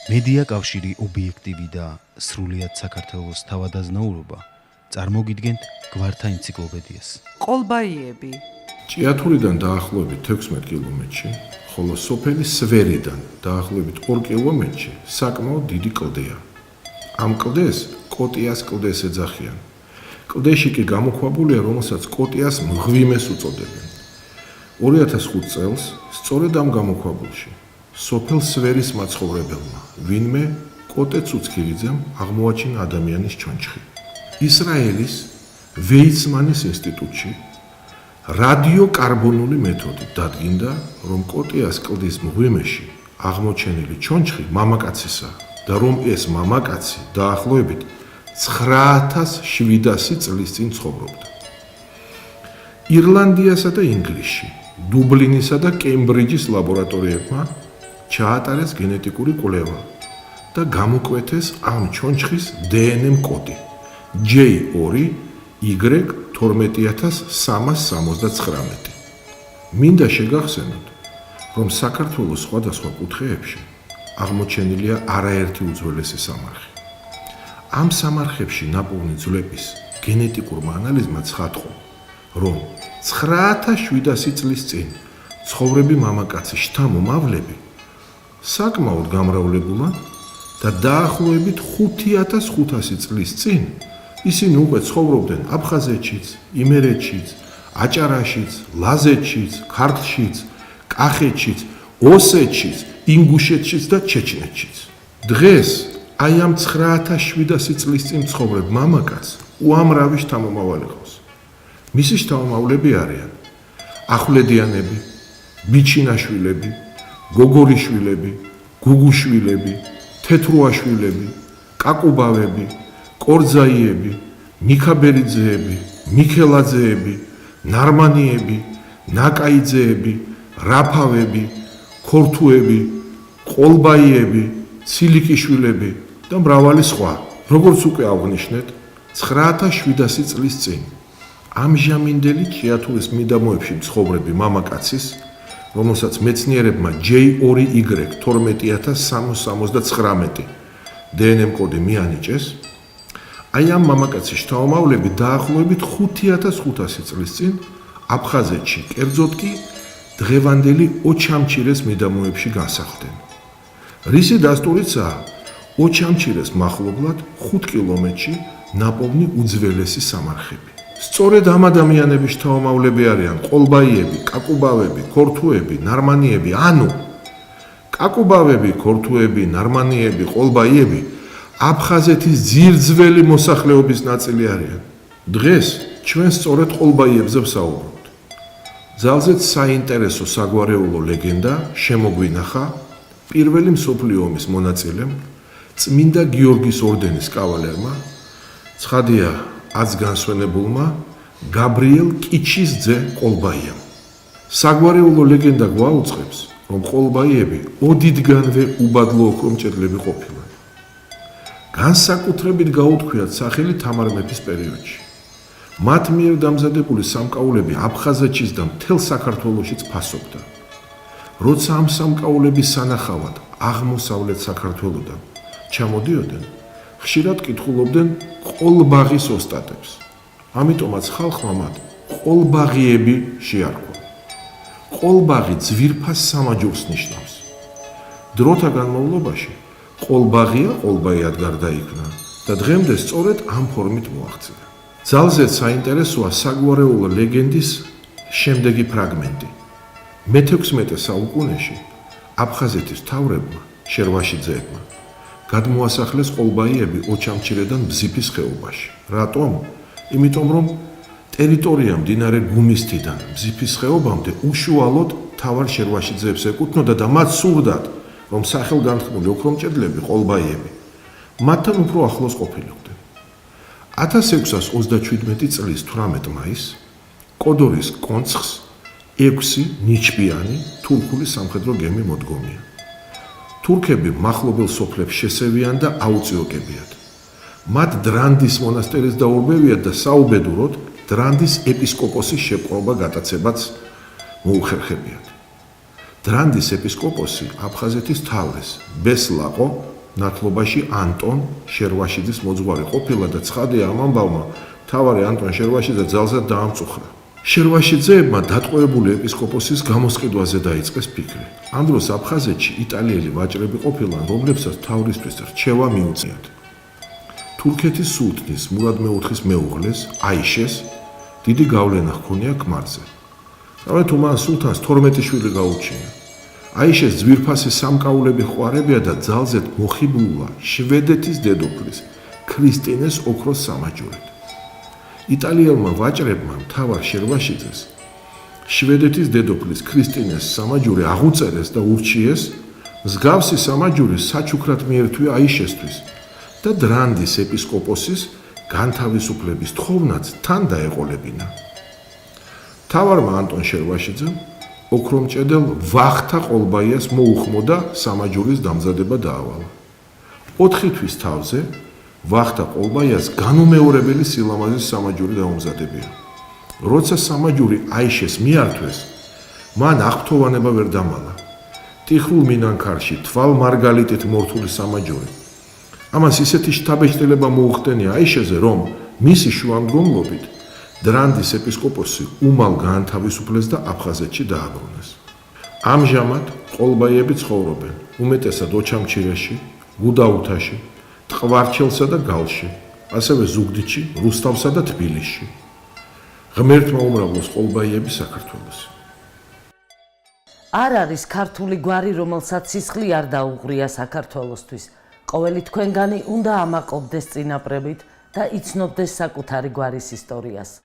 მედია კავშირი ობიექტივი და სრულიად საქართველოს თავადაზნაურობა წარმოგიდგენთ გვართა ენციკლოპედიას. ყოლბაიები ჭიათურიდან დაახლოებით 16 კილომეტრში, ხოლო სოფელი სვერიდან დაახლოებით 2 კილომეტრში საკმაოდ დიდი კლდეა. ამ კლდეს კოტიას კლდეს ეძახიან. კლდეში კი გამოქვაბულია, რომელსაც კოტიას მღვიმეს უწოდებენ. 2005 წელს სწორედ ამ გამოქვაბულში სოფელ სვერის მაცხოვრებელმა ვინმე კოტე ცუცქირიძემ აღმოაჩინა ადამიანის ჩონჩხი. ისრაელის ვეიცმანის ინსტიტუტში რადიოკარბონული მეთოდით დადგინდა, რომ კოტიას კლდის მღვიმეში აღმოჩენილი ჩონჩხი მამაკაცისაა და რომ ეს მამაკაცი დაახლოებით 9700 წლის წინ ცხოვრობდა. ირლანდიასა და ინგლისში, დუბლინისა და კემბრიჯის ლაბორატორიებმა ჩაატარეს გენეტიკური კვლევა და გამოკვეთეს ამ ჩონჩხის დნმ კოდი J2Y12369. მინდა შეგახსენოთ, რომ საქართველოს სხვადასხვა კუთხეებში აღმოჩენილია არაერთი უძველესი სამარხი. ამ სამარხებში ნაპოვნი ძვლების გენეტიკურმა ანალიზმა ცხადყო, რომ 9700 წლის წინ ცხოვრები მამაკაცის შთამომავლები საკმაოდ გამრავლებულა და დაახლოებით 5500 წლის წინ ისინი უკვე ცხოვრობდნენ აფხაზეთშიც, იმერეთშიც, აჭარაშიც, ლაზეთშიც, ქართლშიც, კახეთშიც, ოსეთშიც, ინგუშეთშიც და ჩეჩნეთშიც. დღეს აი ამ 9700 წლის წინ ცხოვრებ მამაკაც უამრავი შთამომავალი ყავს. მისი შთამომავლები არიან ახვლედიანები, ბიჩინაშვილები, გოგორიშვილები, გუგუშვილები, თეთრუაშვილები, კაკუბავები, კორძაიები, მიქაბერიძეები, მიქელაძეები, ნარმანიები, ნაკაიძეები, რაფავები, ქორთუები, ყოლბაიები, ცილიკიშვილები და მრავალი სხვა. როგორც უკვე აღვნიშნეთ, 9700 წლის წინ ამჟამინდელი ჭიათურის მიდამოებში მცხოვრები მამაკაცის, რომელსაც მეცნიერებმა J2Y12369 დნმ კოდი მიანიჭეს, აი ამ მამაკაცის შთამომავლები დაახლოებით 5500 წლის წინ აფხაზეთში, კერძოდ კი დღევანდელი ოჩამჩირეს მიდამოებში განსახლდნენ. რისი დასტურიცაა ოჩამჩირეს მახლობლად 5 კილომეტრში ნაპოვნი უძველესი სამარხები. სწორედ ამ ადამიანების შთამომავლები არიან ყოლბაიები, კაკუბავები, ქორთუები, ნარმანიები, ანუ კაკუბავები, ქორთუები, ნარმანიები, ყოლბაიები აფხაზეთის ძირძველი მოსახლეობის ნაწილი არიან. დღეს ჩვენ სწორედ ყოლბაიებზე ვსაუბრობთ. ძალზედ საინტერესო საგვარეულო ლეგენდა შემოგვინახა პირველი მსოფლიო ომის მონაწილემ, წმინდა გიორგის ორდენის კავალერმა, ცხადია აც განსვენებულმა გაბრიელ კიჩის ძე ყოლბაიამ. საგვარეულო ლეგენდა გვაუწყებს, რომ ყოლბაიები ოდითგანვე უბადლო ოქრომჭედლები ყოფილან. განსაკუთრებით გაუთქვიათ სახელი თამარ მეფის პერიოდში. მათ მიერ დამზადებული სამკაულები აფხაზეთშიც და მთელ საქართველოშიც ფასობდა. როცა ამ სამკაულების სანახავად აღმოსავლეთ საქართველოდან ჩამოდიოდნენ, ხშირად კითხულობდნენ ყოლბაღის ოსტატებს. ამიტომაც ხალხმა მათ ყოლბაღიები შეარქვა. ყოლბაღი ძვირფას სამაჯურს ნიშნავს. დროთა განმავლობაში ყოლბაღია ყოლბაიად გარდაიქმნა და დღემდე სწორედ ამ ფორმით მოაღწია. ძალზედ საინტერესოა საგვარეულო ლეგენდის შემდეგი ფრაგმენტი. მე-16 საუკუნეში აფხაზეთის მთავრებმა შერვაშიძეებმა გადმოასახლეს ყოლბაიები ოჩამჩირედან ბზიფის ხეობაში. რატომ? იმიტომ რომ ტერიტორია მდინარე გუმისთიდან ბზიფის ხეობამდე უშუალოდ მთავარ შერვაშიძეებს ეკუთვნოდა და მათ სურდათ, რომ სახელგანთქმული ოქრომჭედლები ყოლბაიები მათთან უფრო ახლოს ყოფილიყვნენ. 1637 წლის 18 მაისს კოდორის კონცხს 6 ნიჩბიანი თურქული სამხედრო გემი მოდგომია. თურქები მახლობელ სოფლებს შესევიან და აუწიოკებიათ. მათ დრანდის მონასტერის დაურბევიათ და საუბედუროდ დრანდის ეპისკოპოსის შეპყრობა გატაცებაც მოუხერხებიათ. დრანდის ეპისკოპოსი აფხაზეთის თავრეს ბესლაყო ნათლობაში ანტონ შერვაშიძის მოძღვარი ყოფილა და ცხადია ამ ამბავმა თავარი ანტონ შერვაშიძე ძალზედ დაამწუხრა. შერვაშიძეებმა დატყვევებული ეპისკოპოსის გამოსყიდვაზე დაიწყეს ფიქრი. ამ დროს აფხაზეთში იტალიელი ვაჭრები ყოფილან, რომლებსაც თავრისთვის რჩევა მიუწიათ. თურქეთის სულთნის მურად მეოთხის მეუღლეს, აიშეს, დიდი გავლენა ჰქონია ქმარზე. ამიტომ მან სულთანს 12 შვილი გაუჩინა. აიშეს ძვირფასი სამკაულები ხვარებია და ძალზედ მოხიბლულა შვედეთის დედოფლის ქრისტინეს ოქროს სამაჯურით. იტალიელმა ვაჭრებმა მთავარ შერვაშიძეს შვედეთის დედოფლის ქრისტინეს სამაჯური აღუწერეს და ურჩიეს მსგავსი სამაჯური საჩუქრად მიერთვია აიშესთვის და დრანდის ეპისკოპოსის განთავისუფლების თხოვნაც თან დაეყოლებინა. მთავარმა ანტონ შერვაშიძემ ოქრომჭედელ ვახთა ყოლბაიას მოუხმო და სამაჯურის დამზადება დაავალა. 4 თვის თავზე ვახთა ყოლბაიას განუმეორებელი სილამაზის სამაჯური დაუმზადებია. როცა სამაჯური აიშეს მიართვეს, მან აღფრთოვანება ვერ დამალა. ტიხრულ მინანქარში თვალ მარგალიტით მორთული სამაჯური. ამას ისეთი შთაბეჭდილება მოუხდენია აიშეზე, რომ მისი შუამდგომლობით დრანდის ეპისკოპოსი უმალ გაანთავისუფლეს და აფხაზეთში დააბრუნეს. ამჟამად ყოლბაიები ცხოვრობენ უმეტესად ოჩამჩირეში, გუდაუთაში, ტყვარჩელსა და გალში, ასევე ზუგდიდში, რუსთავსა და თბილისში. ღმერთმა უმრავლოს ყოლბაიები საქართველოს. არ არის ქართული გვარი, რომელსაც სისხლი არ დაუღრია საქართველოსთვის. ყოველი თქვენგანი უნდა ამაყობდეს წინაპრებით და იცნობდეს საკუთარი გვარის ისტორიას.